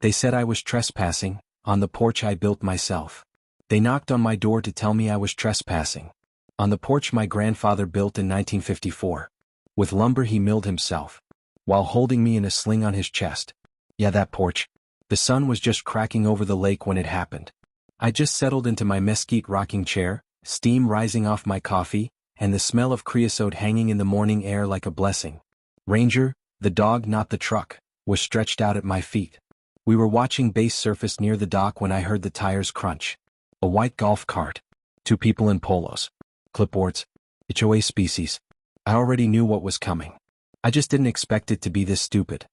They said I was trespassing, on the porch I built myself. They knocked on my door to tell me I was trespassing. On the porch my grandfather built in 1954. With lumber he milled himself. While holding me in a sling on his chest. Yeah, that porch. The sun was just cracking over the lake when it happened. I just settled into my mesquite rocking chair, steam rising off my coffee, and the smell of creosote hanging in the morning air like a blessing. Ranger, the dog not the truck, was stretched out at my feet. We were watching base surface near the dock when I heard the tires crunch. A white golf cart. 2 people in polos. Clipboards. HOA species. I already knew what was coming. I just didn't expect it to be this stupid.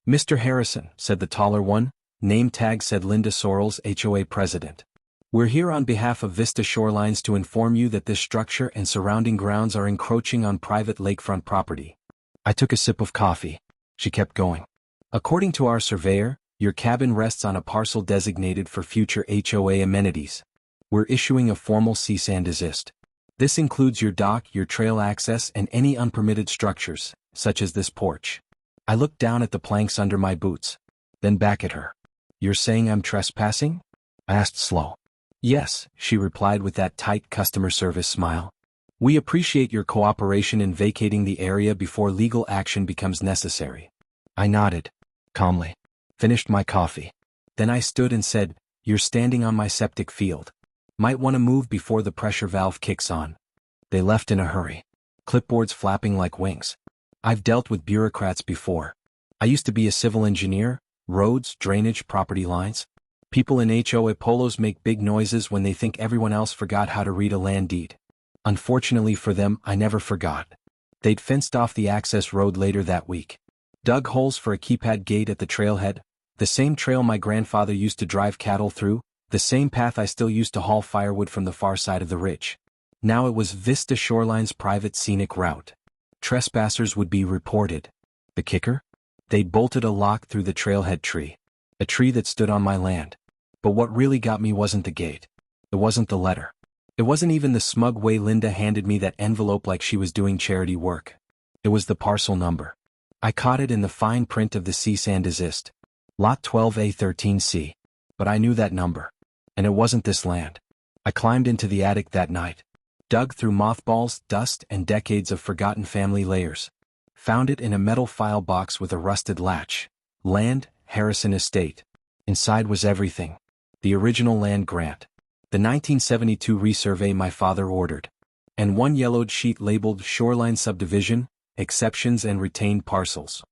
Mr. Harrison, said the taller one. Name tag said Linda Sorrells, HOA president. We're here on behalf of Vista Shorelines to inform you that this structure and surrounding grounds are encroaching on private lakefront property. I took a sip of coffee. She kept going. According to our surveyor, your cabin rests on a parcel designated for future HOA amenities. We're issuing a formal cease and desist. This includes your dock, your trail access, and any unpermitted structures, such as this porch. I looked down at the planks under my boots, then back at her. You're saying I'm trespassing? I asked slow. Yes, she replied with that tight customer service smile. We appreciate your cooperation in vacating the area before legal action becomes necessary. I nodded, calmly, finished my coffee. Then I stood and said, you're standing on my septic field. Might want to move before the pressure valve kicks on. They left in a hurry. Clipboards flapping like wings. I've dealt with bureaucrats before. I used to be a civil engineer, roads, drainage, property lines. People in HOA polos make big noises when they think everyone else forgot how to read a land deed. Unfortunately for them, I never forgot. They'd fenced off the access road later that week. Dug holes for a keypad gate at the trailhead, the same trail my grandfather used to drive cattle through, the same path I still used to haul firewood from the far side of the ridge. Now it was Vista Shoreline's private scenic route. Trespassers would be reported. The kicker? They'd bolted a lock through the trailhead tree. A tree that stood on my land. But what really got me wasn't the gate. It wasn't the letter. It wasn't even the smug way Linda handed me that envelope like she was doing charity work. It was the parcel number. I caught it in the fine print of the cease and desist. Lot 12A13C. But I knew that number. And it wasn't this land. I climbed into the attic that night. Dug through mothballs, dust, and decades of forgotten family layers. Found it in a metal file box with a rusted latch. Land, Harrison Estate. Inside was everything. The original land grant. The 1972 resurvey my father ordered. And one yellowed sheet labeled Shoreline Subdivision, Exceptions and Retained Parcels.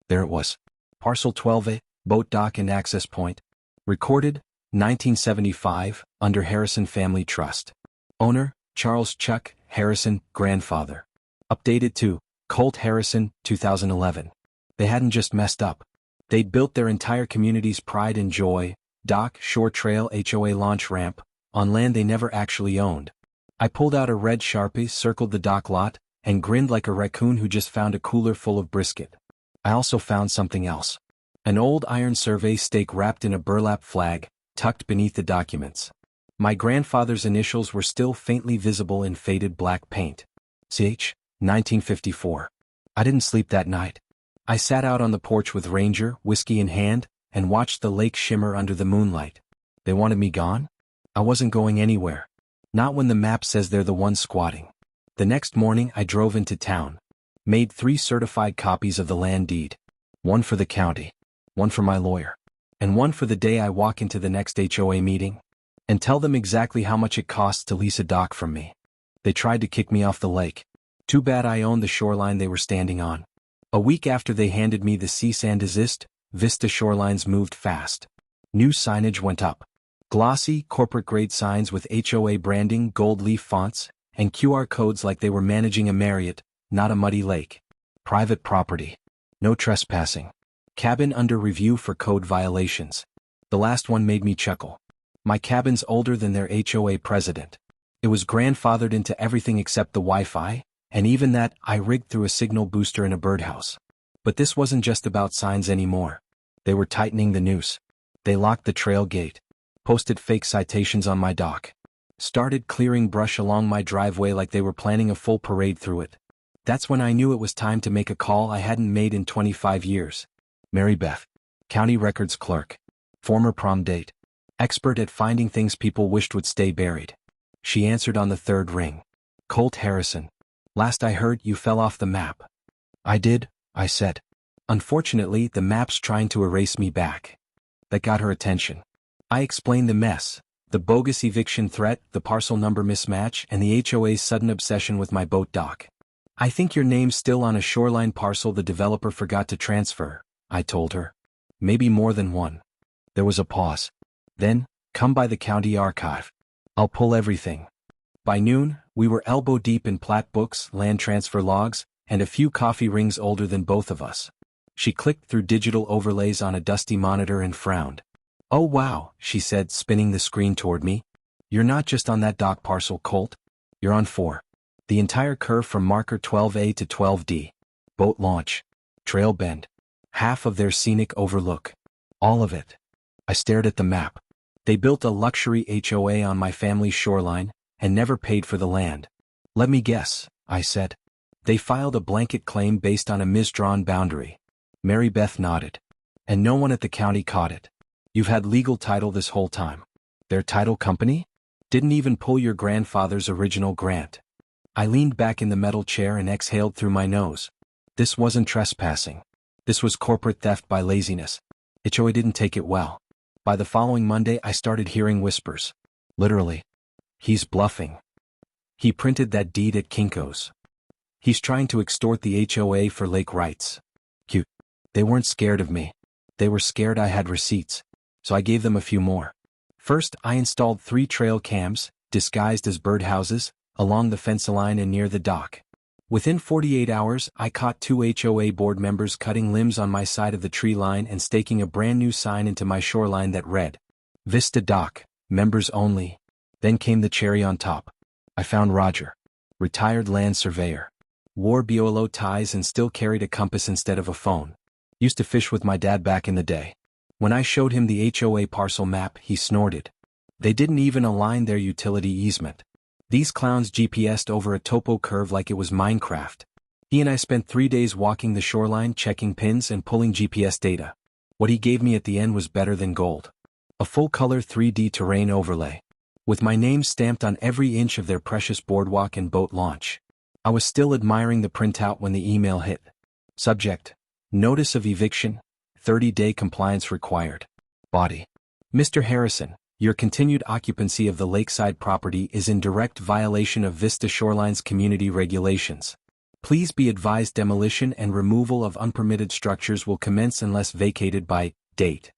There it was. Parcel 12A, Boat Dock and Access Point. Recorded, 1975, under Harrison Family Trust. Owner, Charles Chuck Harrison, grandfather. Updated to, Colt Harrison, 2011. They hadn't just messed up. They'd built their entire community's pride and joy, dock, shore trail, HOA launch ramp, on land they never actually owned. I pulled out a red Sharpie, circled the dock lot, and grinned like a raccoon who just found a cooler full of brisket. I also found something else. An old iron survey stake wrapped in a burlap flag, tucked beneath the documents. My grandfather's initials were still faintly visible in faded black paint. CH, 1954. I didn't sleep that night. I sat out on the porch with Ranger, whiskey in hand, and watched the lake shimmer under the moonlight. They wanted me gone? I wasn't going anywhere. Not when the map says they're the ones squatting. The next morning I drove into town. Made 3 certified copies of the land deed. One for the county. One for my lawyer. And one for the day I walk into the next HOA meeting. And tell them exactly how much it costs to lease a dock from me. They tried to kick me off the lake. Too bad I owned the shoreline they were standing on. A week after they handed me the cease and desist, Vista Shorelines moved fast. New signage went up. Glossy, corporate-grade signs with HOA branding, gold leaf fonts, and QR codes like they were managing a Marriott, not a muddy lake. Private property. No trespassing. Cabin under review for code violations. The last one made me chuckle. My cabin's older than their HOA president. It was grandfathered into everything except the Wi-Fi, and even that I rigged through a signal booster in a birdhouse. But this wasn't just about signs anymore. They were tightening the noose. They locked the trail gate. Posted fake citations on my dock. Started clearing brush along my driveway like they were planning a full parade through it. That's when I knew it was time to make a call I hadn't made in 25 years. Mary Beth, County Records Clerk. Former prom date. Expert at finding things people wished would stay buried. She answered on the third ring. Colt Harrison. Last I heard, you fell off the map. I did, I said. Unfortunately, the map's trying to erase me back. That got her attention. I explained the mess. The bogus eviction threat, the parcel number mismatch, and the HOA's sudden obsession with my boat dock. I think your name's still on a shoreline parcel the developer forgot to transfer, I told her. Maybe more than one. There was a pause. Then, come by the county archive. I'll pull everything. By noon, we were elbow deep in plat books, land transfer logs, and a few coffee rings older than both of us. She clicked through digital overlays on a dusty monitor and frowned. Oh wow, she said, spinning the screen toward me. You're not just on that dock parcel, Colt. You're on 4. The entire curve from marker 12A to 12D. Boat launch. Trail bend. Half of their scenic overlook. All of it. I stared at the map. They built a luxury HOA on my family's shoreline, and never paid for the land. Let me guess, I said. They filed a blanket claim based on a misdrawn boundary. Mary Beth nodded. And no one at the county caught it. You've had legal title this whole time. Their title company? Didn't even pull your grandfather's original grant. I leaned back in the metal chair and exhaled through my nose. This wasn't trespassing. This was corporate theft by laziness. HOA didn't take it well. By the following Monday, I started hearing whispers. Literally. He's bluffing. He printed that deed at Kinko's. He's trying to extort the HOA for lake rights. Cute. They weren't scared of me. They were scared I had receipts. So I gave them a few more. First, I installed 3 trail cams, disguised as birdhouses, along the fence line and near the dock. Within 48 hours, I caught 2 HOA board members cutting limbs on my side of the tree line and staking a brand new sign into my shoreline that read, Vista Dock, members only. Then came the cherry on top. I found Roger. Retired land surveyor. Wore BOLO ties and still carried a compass instead of a phone. Used to fish with my dad back in the day. When I showed him the HOA parcel map, he snorted. They didn't even align their utility easement. These clowns GPS'd over a topo curve like it was Minecraft. He and I spent 3 days walking the shoreline, checking pins and pulling GPS data. What he gave me at the end was better than gold. A full-color 3D terrain overlay. With my name stamped on every inch of their precious boardwalk and boat launch. I was still admiring the printout when the email hit. Subject: Notice of eviction, 30-day compliance required. Body: Mr. Harrison, your continued occupancy of the lakeside property is in direct violation of Vista Shoreline's community regulations. Please be advised demolition and removal of unpermitted structures will commence unless vacated by date.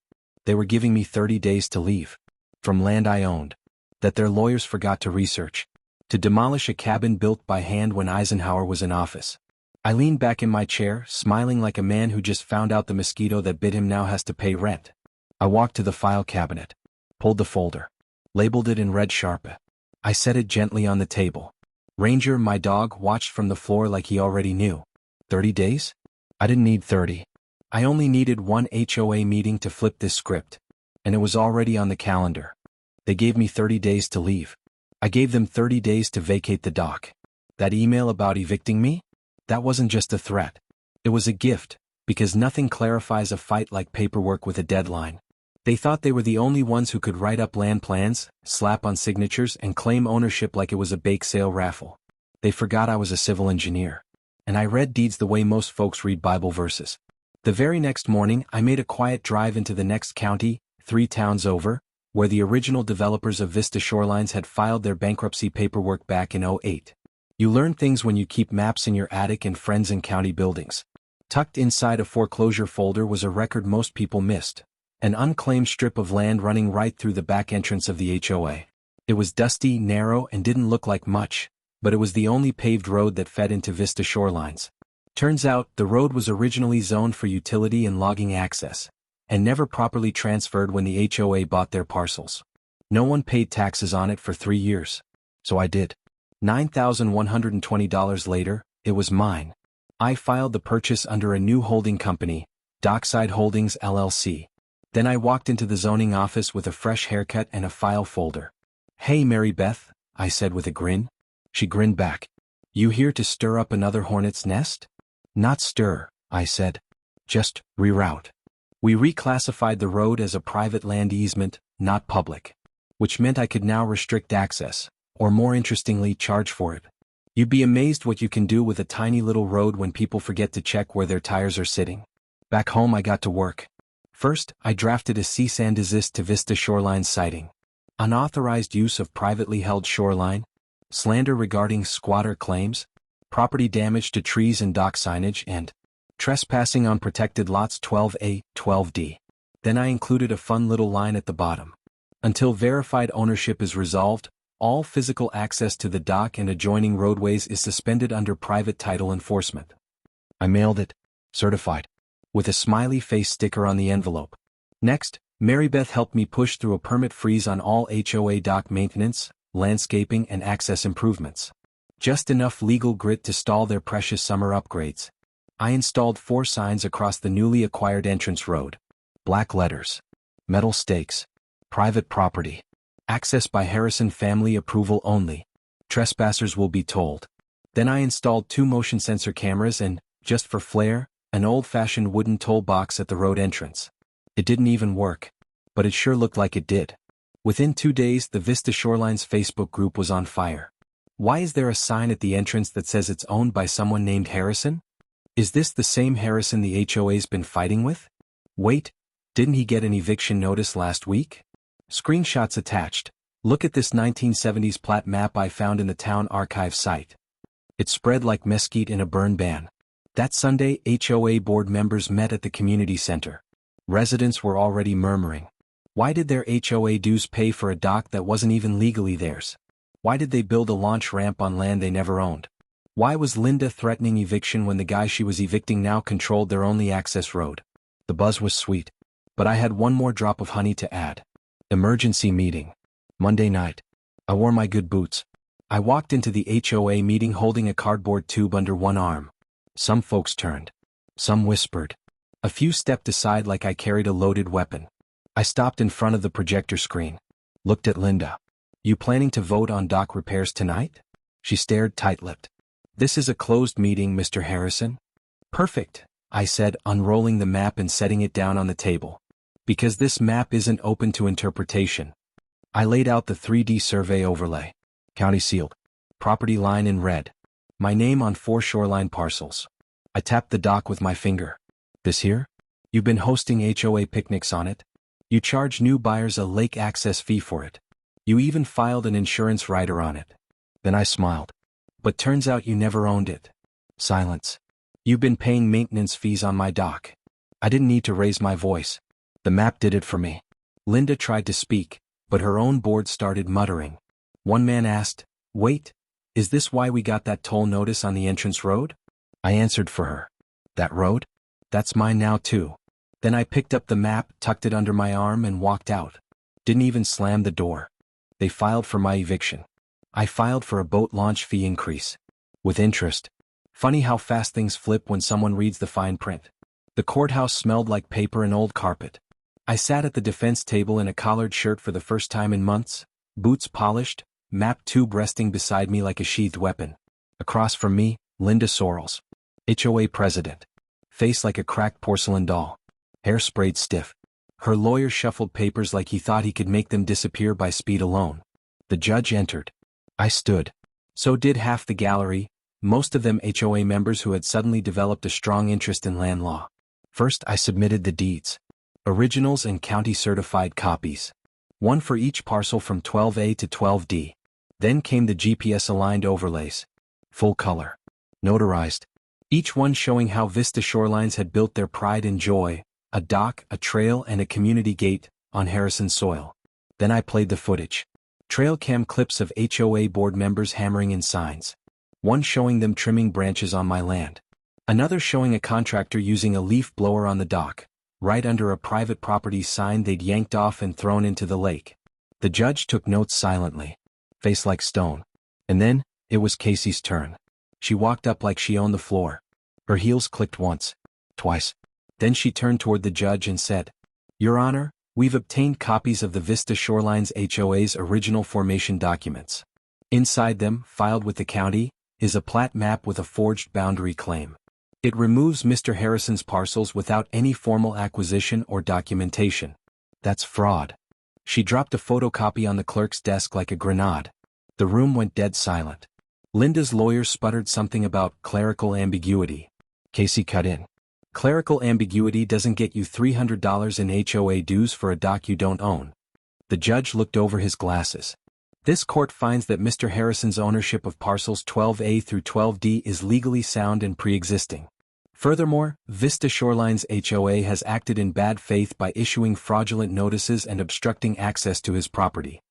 They were giving me 30 days to leave. From land I owned. That their lawyers forgot to research. To demolish a cabin built by hand when Eisenhower was in office. I leaned back in my chair, smiling like a man who just found out the mosquito that bit him now has to pay rent. I walked to the file cabinet. Pulled the folder. Labeled it in red Sharpie. I set it gently on the table. Ranger, my dog, watched from the floor like he already knew. 30 days? I didn't need 30. I only needed 1 HOA meeting to flip this script. And it was already on the calendar. They gave me 30 days to leave. I gave them 30 days to vacate the dock. That email about evicting me? That wasn't just a threat. It was a gift, because nothing clarifies a fight like paperwork with a deadline. They thought they were the only ones who could write up land plans, slap on signatures, and claim ownership like it was a bake sale raffle. They forgot I was a civil engineer. And I read deeds the way most folks read Bible verses. The very next morning, I made a quiet drive into the next county, 3 towns over, where the original developers of Vista Shorelines had filed their bankruptcy paperwork back in '08. You learn things when you keep maps in your attic and friends in county buildings. Tucked inside a foreclosure folder was a record most people missed. An unclaimed strip of land running right through the back entrance of the HOA. It was dusty, narrow, and didn't look like much, but it was the only paved road that fed into Vista Shorelines. Turns out, the road was originally zoned for utility and logging access, and never properly transferred when the HOA bought their parcels. No one paid taxes on it for 3 years. So I did. $9,120 later, it was mine. I filed the purchase under a new holding company, Dockside Holdings LLC. Then I walked into the zoning office with a fresh haircut and a file folder. Hey Mary Beth, I said with a grin. She grinned back. You here to stir up another hornet's nest? Not stir, I said. Just reroute. We reclassified the road as a private land easement, not public. Which meant I could now restrict access, or more interestingly charge for it. You'd be amazed what you can do with a tiny little road when people forget to check where their tires are sitting. Back home I got to work. First, I drafted a cease and desist to Vista Shoreline siting. Unauthorized use of privately held shoreline, slander regarding squatter claims, property damage to trees and dock signage, and trespassing on protected lots 12A, 12D. Then I included a fun little line at the bottom. Until verified ownership is resolved, all physical access to the dock and adjoining roadways is suspended under private title enforcement. I mailed it, certified, with a smiley face sticker on the envelope. Next, Mary Beth helped me push through a permit freeze on all HOA dock maintenance, landscaping and access improvements. Just enough legal grit to stall their precious summer upgrades. I installed 4 signs across the newly acquired entrance road. Black letters. Metal stakes. Private property. Access by Harrison family approval only. Trespassers will be told. Then I installed 2 motion sensor cameras and, just for flair, an old-fashioned wooden toll box at the road entrance. It didn't even work, but it sure looked like it did. Within 2 days, the Vista Shoreline's Facebook group was on fire. Why is there a sign at the entrance that says it's owned by someone named Harrison? Is this the same Harrison the HOA's been fighting with? Wait, didn't he get an eviction notice last week? Screenshots attached. Look at this 1970s plat map I found in the town archive site. It spread like mesquite in a burn ban. That Sunday, HOA board members met at the community center. Residents were already murmuring. Why did their HOA dues pay for a dock that wasn't even legally theirs? Why did they build a launch ramp on land they never owned? Why was Linda threatening eviction when the guy she was evicting now controlled their only access road? The buzz was sweet. But I had one more drop of honey to add. Emergency meeting. Monday night. I wore my good boots. I walked into the HOA meeting holding a cardboard tube under one arm. Some folks turned. Some whispered. A few stepped aside like I carried a loaded weapon. I stopped in front of the projector screen. Looked at Linda. You planning to vote on dock repairs tonight? She stared tight-lipped. This is a closed meeting, Mr. Harrison. Perfect, I said, unrolling the map and setting it down on the table. Because this map isn't open to interpretation. I laid out the 3D survey overlay. County sealed. Property line in red. My name on 4 shoreline parcels. I tapped the dock with my finger. This here? You've been hosting HOA picnics on it. You charge new buyers a lake access fee for it. You even filed an insurance rider on it. Then I smiled. But turns out you never owned it. Silence. You've been paying maintenance fees on my dock. I didn't need to raise my voice. The map did it for me. Linda tried to speak, but her own board started muttering. One man asked, "Wait, is this why we got that toll notice on the entrance road?" I answered for her. That road? That's mine now too. Then I picked up the map, tucked it under my arm and walked out. Didn't even slam the door. They filed for my eviction. I filed for a boat launch fee increase. With interest. Funny how fast things flip when someone reads the fine print. The courthouse smelled like paper and old carpet. I sat at the defense table in a collared shirt for the first time in months, boots polished, map tube resting beside me like a sheathed weapon. Across from me, Linda Sorrells, HOA president. Face like a cracked porcelain doll. Hair sprayed stiff. Her lawyer shuffled papers like he thought he could make them disappear by speed alone. The judge entered. I stood. So did half the gallery, most of them HOA members who had suddenly developed a strong interest in land law. First I submitted the deeds. Originals and county-certified copies. One for each parcel from 12A to 12D. Then came the GPS-aligned overlays. Full color. Notarized. Each one showing how Vista Shorelines had built their pride and joy, a dock, a trail and a community gate, on Harrison soil. Then I played the footage. Trail cam clips of HOA board members hammering in signs. One showing them trimming branches on my land. Another showing a contractor using a leaf blower on the dock, right under a private property sign they'd yanked off and thrown into the lake. The judge took notes silently. Face like stone. And then, it was Casey's turn. She walked up like she owned the floor. Her heels clicked once. Twice. Then she turned toward the judge and said, "Your Honor, we've obtained copies of the Vista Shorelines HOA's original formation documents. Inside them, filed with the county, is a plat map with a forged boundary claim. It removes Mr. Harrison's parcels without any formal acquisition or documentation. That's fraud. She dropped a photocopy on the clerk's desk like a grenade. The room went dead silent. Linda's lawyer sputtered something about clerical ambiguity. Casey cut in. Clerical ambiguity doesn't get you $300 in HOA dues for a dock you don't own. The judge looked over his glasses. This court finds that Mr. Harrison's ownership of parcels 12A through 12D is legally sound and pre-existing. Furthermore, Vista Shoreline's HOA has acted in bad faith by issuing fraudulent notices and obstructing access to his property.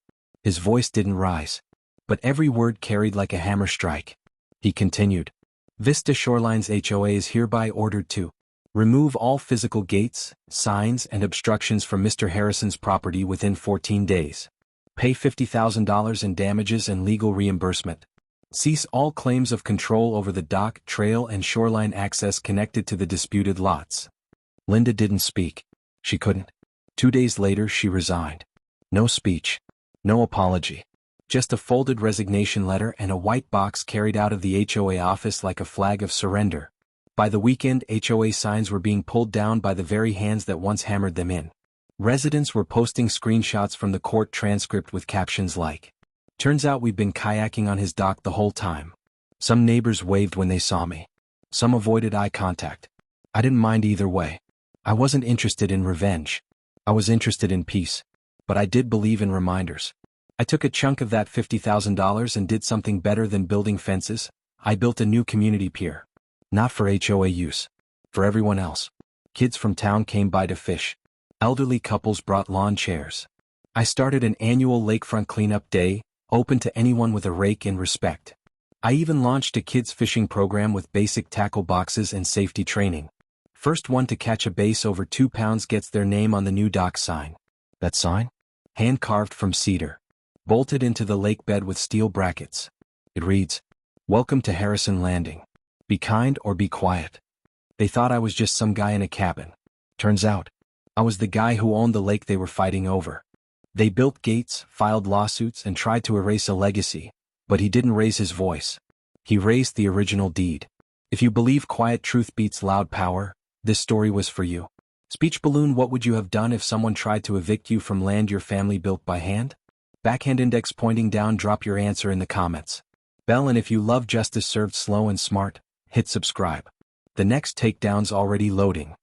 His voice didn't rise, but every word carried like a hammer strike. He continued. Vista Shoreline's HOA is hereby ordered to remove all physical gates, signs, and obstructions from Mr. Harrison's property within 14 days. Pay $50,000 in damages and legal reimbursement. Cease all claims of control over the dock, trail, and shoreline access connected to the disputed lots. Linda didn't speak. She couldn't. 2 days later, she resigned. No speech. No apology. Just a folded resignation letter and a white box carried out of the HOA office like a flag of surrender. By the weekend, HOA signs were being pulled down by the very hands that once hammered them in. Residents were posting screenshots from the court transcript with captions like, "Turns out we've been kayaking on his dock the whole time." Some neighbors waved when they saw me. Some avoided eye contact. I didn't mind either way. I wasn't interested in revenge. I was interested in peace. But I did believe in reminders. I took a chunk of that $50,000 and did something better than building fences. I built a new community pier. Not for HOA use. For everyone else. Kids from town came by to fish. Elderly couples brought lawn chairs. I started an annual lakefront cleanup day, open to anyone with a rake and respect. I even launched a kids fishing program with basic tackle boxes and safety training. First one to catch a bass over 2 pounds gets their name on the new dock sign. That sign? Hand-carved from cedar. Bolted into the lake bed with steel brackets. It reads, "Welcome to Harrison Landing. Be kind or be quiet." They thought I was just some guy in a cabin. Turns out, I was the guy who owned the lake they were fighting over. They built gates, filed lawsuits, and tried to erase a legacy, but he didn't raise his voice. He raised the original deed. If you believe quiet truth beats loud power, this story was for you. Speech balloon: what would you have done if someone tried to evict you from land your family built by hand? Backhand index pointing down. Drop your answer in the comments. Bell, and if you love justice served slow and smart, hit subscribe. The next takedown's already loading.